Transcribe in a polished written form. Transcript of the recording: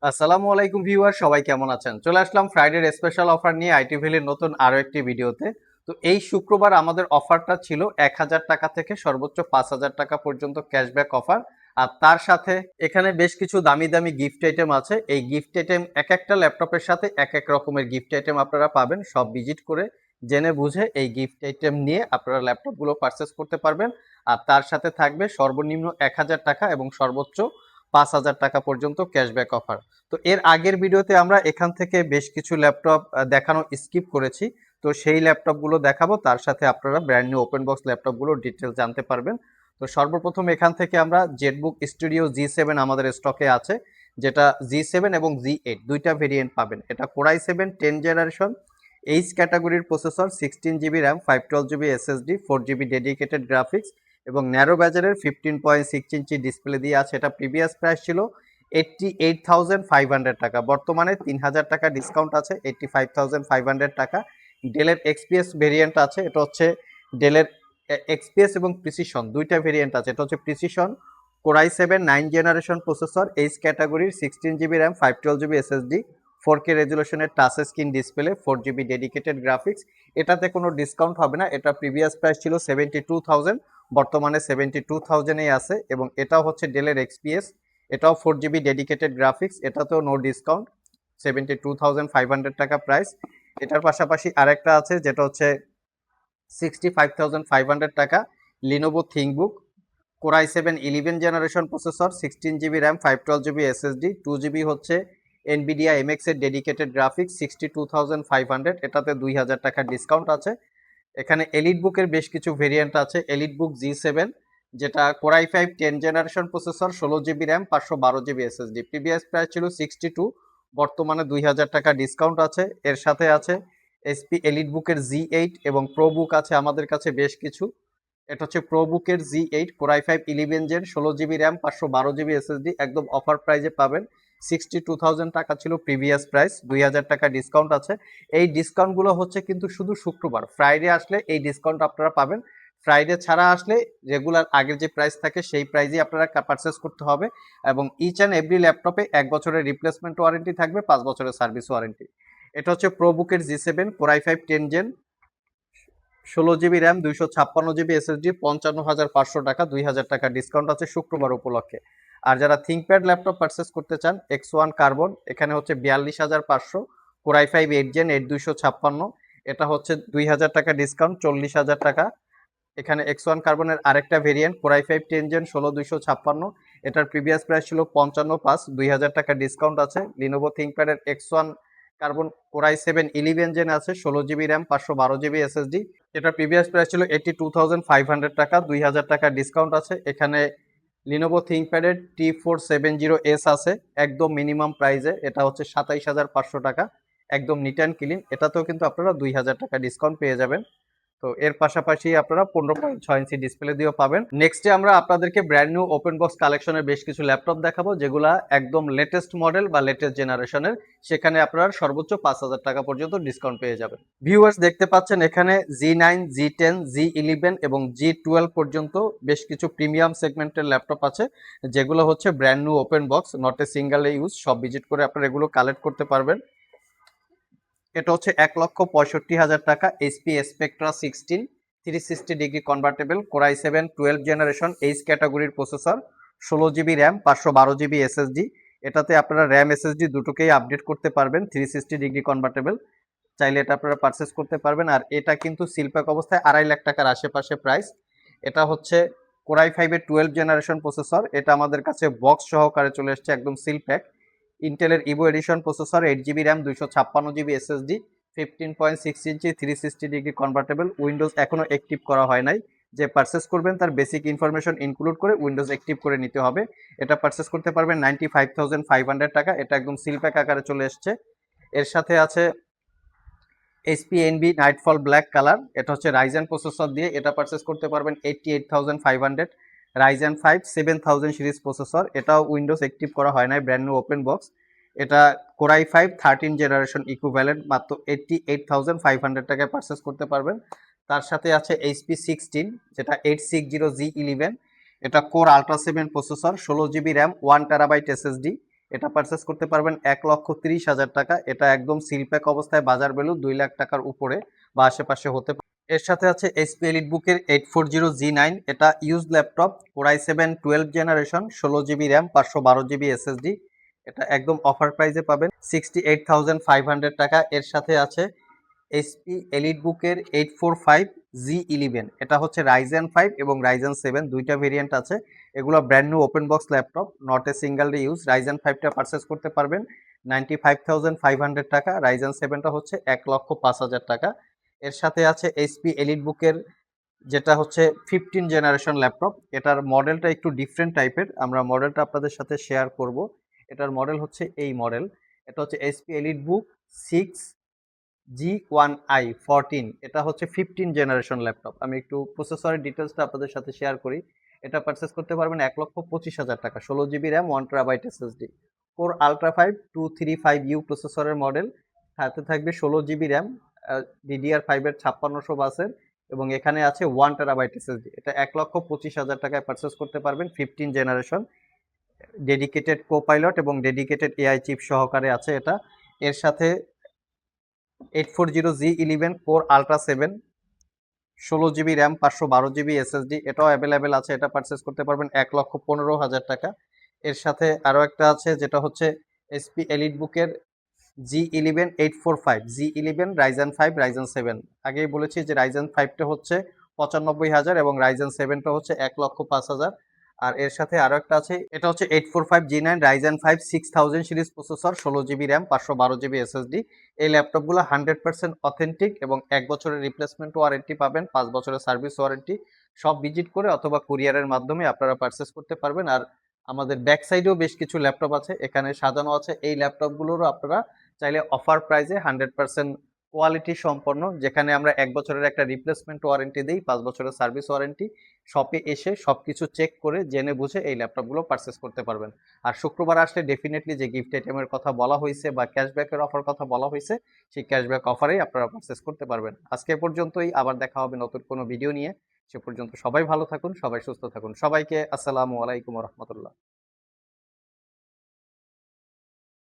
আসসালামু আলাইকুম ভিউয়ার, সবাই কেমন আছেন? চলে আসলাম ফ্রাইডের স্পেশাল অফার নিয়ে আইটি ভ্যালির নতুন আরো একটি ভিডিওতে। তো এই শুক্রবার আমাদের অফারটা ছিল ১,০০০ টাকা থেকে সর্বোচ্চ ৫,০০০ টাকা পর্যন্ত ক্যাশব্যাক অফার। আর তার সাথে এখানে বেশ কিছু দামি দামি গিফট আইটেম আছে। এই গিফট আইটেম এক একটা ল্যাপটপের সাথে এক এক রকমের গিফট আইটেম আপনারা পাবেন। সব ভিজিট করে জেনে বুঝে এই গিফট আইটেম নিয়ে আপনারা ল্যাপটপগুলো পারচেস করতে পারবেন। আর তার সাথে থাকবে সর্বনিম্ন ১,০০০ টাকা এবং সর্বোচ্চ ৫,০০০ টাকা পর্যন্ত ক্যাশব্যাক অফার। তো এর আগের ভিডিওতে আমরা এখান থেকে বেশ কিছু ল্যাপটপ দেখানো স্কিপ করেছি। তো সেই ল্যাপটপগুলো দেখাবো, তার সাথে আপনারা ব্র্যান্ড নিউ ওপেন বক্স ল্যাপটপগুলোর ডিটেলস জানতে পারবেন। তো সর্বপ্রথম এখান থেকে আমরা জেটবুক স্টুডিও G7 আমাদের স্টকে আছে, যেটা G7 এবং G8 দুইটা ভেরিয়েন্ট পাবেন। এটা কোর i7 10 জেনারেশন, এইচ ক্যাটাগরির processor, 16 GB RAM, 512 GB SSD, 4 GB dedicated graphics এবং ন্যারো ব্যাজের 15.6 ইঞ্চি ডিসপ্লে দিয়ে আছে। এটা প্রিভিয়াস প্রাইস ছিল 88,500 টাকা, বর্তমানে 3,000 টাকা ডিসকাউন্ট আছে, 85,500 টাকা। ডেলের এক্সপিএস ভেরিয়েন্ট আছে, এটা হচ্ছে ডেলের এক্সপিএস এবং প্রিসিশন দুইটা ভেরিয়েন্ট আছে। এটা হচ্ছে precision core i7 9 generation processor, H ক্যাটাগরির, 16 GB RAM, 512 GB SSD, 4K রেজুলেশনের touch screen display, 4 GB dedicated graphics. এটাতে কোনো ডিসকাউন্ট হবে না, এটা প্রিভিয়াস প্রাইস ছিল 72,000, বর্তমানে 72,000-এই আছে। এবং এটাও হচ্ছে ডেলের এক্সপিএস, এটাও 4 GB ডেডিকেটেড গ্রাফিক্স, এটাতেও নো ডিসকাউন্ট, 72,500 টাকা প্রাইস। এটার পাশাপাশি আরেকটা আছে যেটা হচ্ছে 65,500 টাকা, Lenovo ThinkBook core i7 11 generation processor, 16 GB RAM, 512 GB SSD, 2 GB হচ্ছে এনভিডিয়া এমএক্স এর ডেডিকেটেড গ্রাফিক্স, 62,500, এটাতে 2,000 টাকা ডিসকাউন্ট আছে। এখানে এলিট বুকের বেশ কিছু ভেরিয়েন্ট আছে। এলিট বুক G7, যেটা core i5 10 generation processor, 16 GB RAM, 512 GB SSD, previous price ছিল 62, বর্তমানে 2,000 টাকা ডিসকাউন্ট আছে। এর সাথে আছে এসপি এলিট বুকের G8 এবং প্রো বুক আছে আমাদের কাছে বেশ কিছু। এটা হচ্ছে প্রো বুকের G8 core i5 11 gen, 16 GB RAM, 512 GB SSD, একদম অফার প্রাইজে পাবেন। 62,000 টাকা ছিল প্রিভিয়াস প্রাইস, 2,000 টাকা ডিসকাউন্ট আছে। এই ডিসকাউন্টগুলো হচ্ছে কিন্তু শুধু শুক্রবার, ফ্রাইডে আসলে এই ডিসকাউন্ট আপনারা পাবেন। ফ্রাইডে ছাড়া আসলে রেগুলার আগের যে প্রাইস থাকে সেই প্রাইসেই আপনারা পারচেস করতে হবে। এবং ইচ অ্যান্ড এভরি ল্যাপটপে 1 বছরের রিপ্লেসমেন্ট ওয়ারেন্টি থাকবে, 5 বছরের সার্ভিস ওয়ারেন্টি। এটা হচ্ছে প্রো বুকের G7 core i5 10 gen, 16 GB RAM, 256 GB SSD, 55,500 টাকা, 2,000 টাকা ডিসকাউন্ট আছে শুক্রবার উপলক্ষে। আর যারা থিঙ্কপ্যাড ল্যাপটপ পারচেস করতে চান, X1 কার্বন, এখানে হচ্ছে 42,500, কোর i5 8 জেন 8256, এটা হচ্ছে 2,000 টাকা ডিসকাউন্ট, 40,000 টাকা। এখানে X1 কার্বনের আরেকটা ভেরিয়েন্ট কোর i5 10 জেন 16256, এটার প্রিভিয়াস প্রাইস ছিল 55,500, 2,000 টাকা ডিসকাউন্ট আছে। লিনোভো থিঙ্কপ্যাডের X1 carbon core i7 11 gen আছে, 16 GB র্যাম, 512 GB SSD, এটার প্রিভিয়াস প্রাইস ছিল 82,500 টাকা, 2,000 টাকা ডিসকাউন্ট আছে। এখানে লিনোভো থিঙ্কপ্যাডের T470S আছে একদম মিনিমাম প্রাইসে, এটা হচ্ছে 27,500 টাকা, একদম নিট অ্যান্ড ক্লিন, এটাতেও কিন্তু আপনারা 2,000 টাকা ডিসকাউন্ট পেয়ে যাবেন। তো এর পাশাপাশি আপনারা 15.6 ইঞ্চি ডিসপ্লে দিয়েও পাবেন। নেক্সটে আমরা আপনাদেরকে ব্র্যান্ড নিউ ওপেন বক্স কালেকশনের বেশ কিছু ল্যাপটপ দেখাবো, যেগুলা একদম লেটেস্ট মডেল বা লেটেস্ট জেনারেশনের, সেখানে আপনারা সর্বোচ্চ 5,000 টাকা পর্যন্ত ডিসকাউন্ট পেয়ে যাবেন। ভিউয়ার্স দেখতে পাচ্ছেন এখানে G9, G10, G11 এবং G12 পর্যন্ত বেশ কিছু প্রিমিয়াম সেগমেন্টের ল্যাপটপ আছে, যেগুলো হচ্ছে brand new open box, not a single use, সব ভিজিট করে আপনারা এগুলো কালেক্ট করতে পারবেন। এটা হচ্ছে 1,65,000 টাকা, HP Spectre 16 360 degree convertible, core i7 12 generation, H ক্যাটাগরির processor, 16 GB RAM, 512 GB SSD, এটাতে আপনারা র্যাম এসএসডি দুটোকেই আপডেট করতে পারবেন, 360 ডিগ্রি কনভার্টেবল, চাইলে এটা আপনারা পারচেস করতে পারবেন। আর এটা কিন্তু সিলপ্যাক অবস্থায় 2.5 লাখ টাকার আশেপাশে প্রাইস। এটা হচ্ছে কোর i5 এর 12 জেনারেশন প্রসেসর, এটা আমাদের কাছে বক্স সহকারে চলে এসেছে একদম সিলপ্যাক। ইন্টেলের Evo edition processor, 8 GB RAM, 256 GB SSD, 15.6 inch 360 degree convertible, Windows এখনো অ্যাক্টিভ করা হয় নাই। যে পারচেস করবেন তার বেসিক ইনফরমেশন ইনক্লুড করে উইন্ডোজ অ্যাক্টিভ করে নিতে হবে। এটা পারচেস করতে পারবেন 95,500 টাকা, এটা একদম সিলপ্যাক আকারে চলে এসছে। এর সাথে আছে HP NB nightfall black colour, এটা হচ্ছে রাইজেন প্রসেসর দিয়ে, এটা পারচেস করতে পারবেন 88,500। রাইজেন 5 7000 সিরিজ প্রসেসর, এটাও উইন্ডোজ অ্যাক্টিভ করা হয় নাই, ব্র্যান্ড নিউ ওপেন বক্স। এটা কোর i5 13 জেনারেশন ইকুইভ্যালেন্ট, মাত্র 88,500 টাকায় পারচেস করতে পারবেন। তার সাথে আছে এইচপি 16, যেটা 860G11, এটা core ultra 7 processor, 16 GB RAM, 1 TB SSD, এটা পারচেস করতে পারবেন 1,30,000 টাকা। এটা একদম সিল প্যাক অবস্থায়, বাজার ভ্যালু 2 লাখ টাকার উপরে বা আশেপাশে হতে পারে। এর সাথে আছে এইচপি এলিটবুকের 840G9। এটা use laptop, core i7 12 generation, 16 GB RAM, 512 GB SSD. এটা একদম অফার প্রাইসে পাবেন 68,500 টাকা। এর সাথে আছে এইচপি এলিটবুকের 845G11। এটা হচ্ছে রাইজেন 5 এবং রাইজেন 7 দুইটা ভেরিয়েন্ট আছে। এগুলো brand new open box laptop, not a single day use. Ryzen 5টা পারচেস করতে পারবেন 95,500 টাকা। রাইজেন 7টা হচ্ছে 1,05,000 টাকা। এর সাথে আছে এইচপি এলিটবুকের যেটা হচ্ছে 15 জেনারেশন ল্যাপটপ। এটার মডেলটা একটু ডিফারেন্ট টাইপের, আমরা মডেলটা আপনাদের সাথে শেয়ার করব। এটার মডেল হচ্ছে এই মডেল। এটা হচ্ছে এইচপি এলিটবুক 6G1i14। এটা হচ্ছে 15 জেনারেশন ল্যাপটপ। আমি একটু প্রসেসরের ডিটেলসটা আপনাদের সাথে শেয়ার করি। এটা পারচেস করতে পারবেন 1,25,000 টাকা। 16 GB RAM, 1 TB SSD. Core ultra 5 235U প্রসেসরের মডেল। সাথে থাকবে 16 জিবি র্যাম, DDR5 এর 5600 বাসের, এবং এখানে আছে 1 TB এসএসডি। এটা 1,25,000 টাকায় পারচেস করতে পারবেন। 15 জেনারেশন, ডেডিকেটেড কোপাইলট এবং ডেডিকেটেড এআই চিপ সহকারে আছে এটা। এর সাথে 840G11 core ultra 7, 16 GB RAM, 512 GB SSD. এটাও অ্যাভেলেবেল আছে। এটা পারচেস করতে পারবেন 1,15,000 টাকা। এর সাথে আরও একটা আছে যেটা হচ্ছে SP এলিটবুকের G11 845G11 Ryzen 5 Ryzen 7। আগেই বলেছি যে রাইজেন 5টা হচ্ছে 95,000 এবং রাইজেন 7টা হচ্ছে 1,05,000। আর এর সাথে আরও একটা আছে, এটা হচ্ছে 845G9 Ryzen 5 6000 series processor, 16 GB RAM, 512 GB SSD. এই ল্যাপটপগুলো 100% অথেন্টিক এবং 1 বছরের রিপ্লেসমেন্ট ওয়ারেন্টি পাবেন, 5 বছরের সার্ভিস ওয়ারেন্টি। সব ভিজিট করে অথবা কুরিয়ারের মাধ্যমে আপনারা পারচেস করতে পারবেন। আর আমাদের ব্যাক সাইডেও বেশ কিছু ল্যাপটপ আছে, এখানে সাজানো আছে। এই ল্যাপটপগুলোরও আপনারা চাইলে অফার প্রাইসে 100% কোয়ালিটি সম্পন্ন, যেখানে আমরা 1 বছরের একটা রিপ্লেসমেন্ট ওয়ারেন্টি দিই, 5 বছরের সার্ভিস ওয়ারেন্টি। শপে এসে সবকিছু চেক করে জেনে বুঝে এই ল্যাপটপগুলো পারচেস করতে পারবেন। আর শুক্রবার আসলে ডেফিনেটলি যে গিফট আইটেমের কথা বলা হয়েছে বা ক্যাশব্যাকের অফার কথা বলা হয়েছে, সেই ক্যাশব্যাক অফারেই আপনারা পারচেস করতে পারবেন। আজকে এ পর্যন্তই, আবার দেখা হবে নতুন কোনো ভিডিও নিয়ে। সে পর্যন্ত সবাই ভালো থাকুন, সবাই সুস্থ থাকুন। সবাইকে আসসালামু আলাইকুম রহমতুল্লাহ।